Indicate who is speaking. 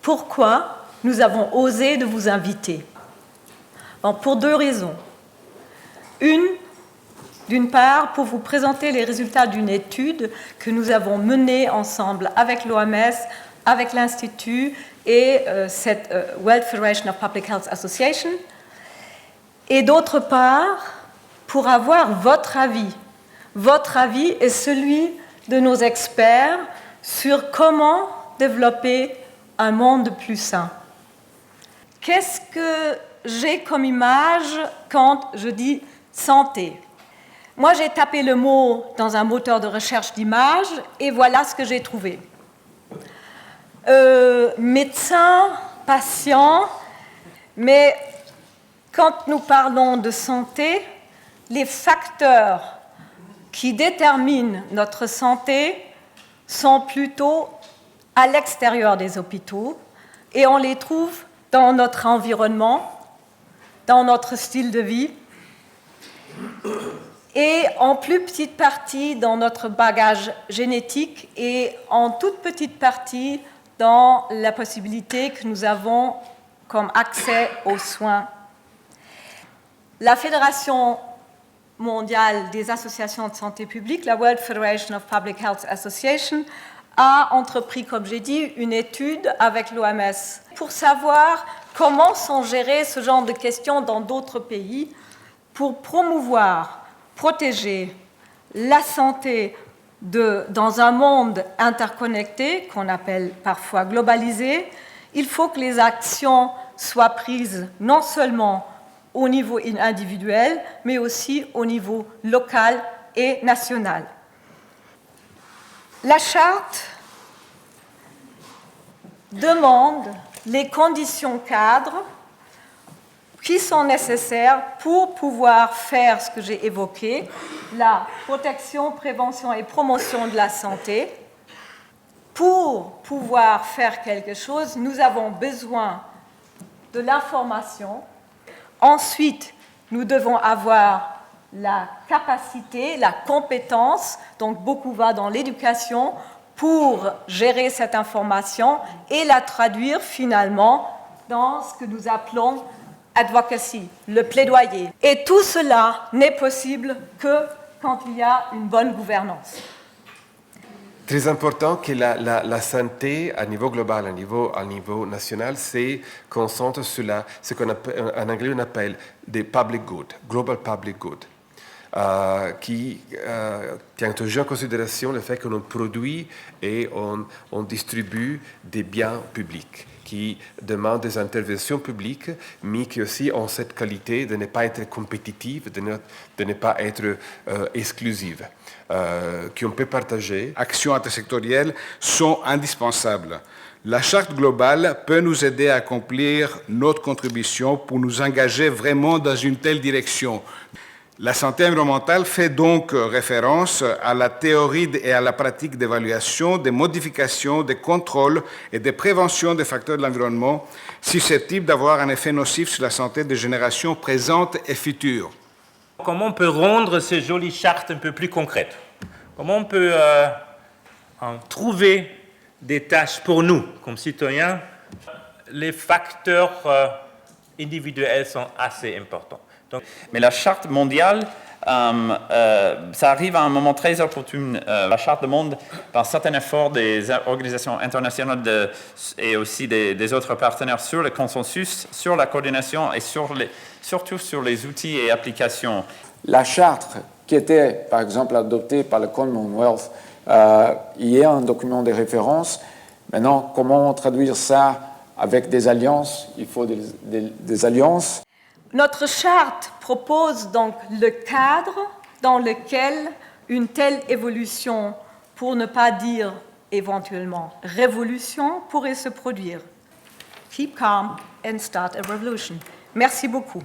Speaker 1: pourquoi nous avons osé de vous inviter. Bon, pour 2 raisons. D'une part, pour vous présenter les résultats d'une étude que nous avons menée ensemble avec l'OMS, avec l'Institut et cette World Federation of Public Health Association. Et d'autre part, pour avoir votre avis. Votre avis est celui de nos experts sur comment développer un monde plus sain. Qu'est-ce que j'ai comme image quand je dis santé? Moi, j'ai tapé le mot dans un moteur de recherche d'images et voilà ce que j'ai trouvé. Médecin, patient, mais quand nous parlons de santé, les facteurs qui déterminent notre santé sont plutôt à l'extérieur des hôpitaux et on les trouve dans notre environnement, dans notre style de vie et en plus petite partie dans notre bagage génétique et en toute petite partie dans la possibilité que nous avons comme accès aux soins. La Fédération mondiale des associations de santé publique, la World Federation of Public Health Association, a entrepris, comme j'ai dit, une étude avec l'OMS pour savoir comment sont gérées ce genre de questions dans d'autres pays pour promouvoir, protéger la santé dans un monde interconnecté, qu'on appelle parfois globalisé. Il faut que les actions soient prises non seulement au niveau individuel, mais aussi au niveau local et national. La charte demande les conditions cadres qui sont nécessaires pour pouvoir faire ce que j'ai évoqué, la protection, prévention et promotion de la santé. Pour pouvoir faire quelque chose, nous avons besoin de l'information. Ensuite, nous devons avoir la capacité, la compétence, donc beaucoup va dans l'éducation, pour gérer cette information et la traduire finalement dans ce que nous appelons advocacy, le plaidoyer. Et tout cela n'est possible que quand il y a une bonne gouvernance.
Speaker 2: Très important que la santé à niveau global, à niveau national, se concentre sur ce qu'en anglais on appelle des public goods, global public goods, qui introduit en considération le fait qu'on produit et on distribue des biens publics, qui demandent des interventions publiques, mais qui aussi ont cette qualité de ne pas être compétitive, de ne pas être exclusive. Qu'on peut partager.
Speaker 3: Actions intersectorielles sont indispensables. La charte globale peut nous aider à accomplir notre contribution pour nous engager vraiment dans une telle direction. La santé environnementale fait donc référence à la théorie et à la pratique d'évaluation, de modification, de contrôle et de prévention des facteurs de l'environnement susceptibles d'avoir un effet nocif sur la santé des générations présentes et futures.
Speaker 4: Comment on peut rendre ces jolies chartes un peu plus concrètes? Comment on peut trouver des tâches pour nous, comme citoyens? Les facteurs individuels sont assez importants.
Speaker 5: Mais la charte mondiale, ça arrive à un moment très opportun. La charte du monde, par certains efforts des organisations internationales et aussi des autres partenaires sur le consensus, sur la coordination et surtout sur les outils et applications.
Speaker 6: La charte qui était, par exemple, adoptée par le Commonwealth, il y a un document de référence. Maintenant, comment traduire ça avec des alliances? Il faut des alliances.
Speaker 1: Notre charte propose donc le cadre dans lequel une telle évolution, pour ne pas dire éventuellement révolution, pourrait se produire. Keep calm and start a revolution. Merci beaucoup.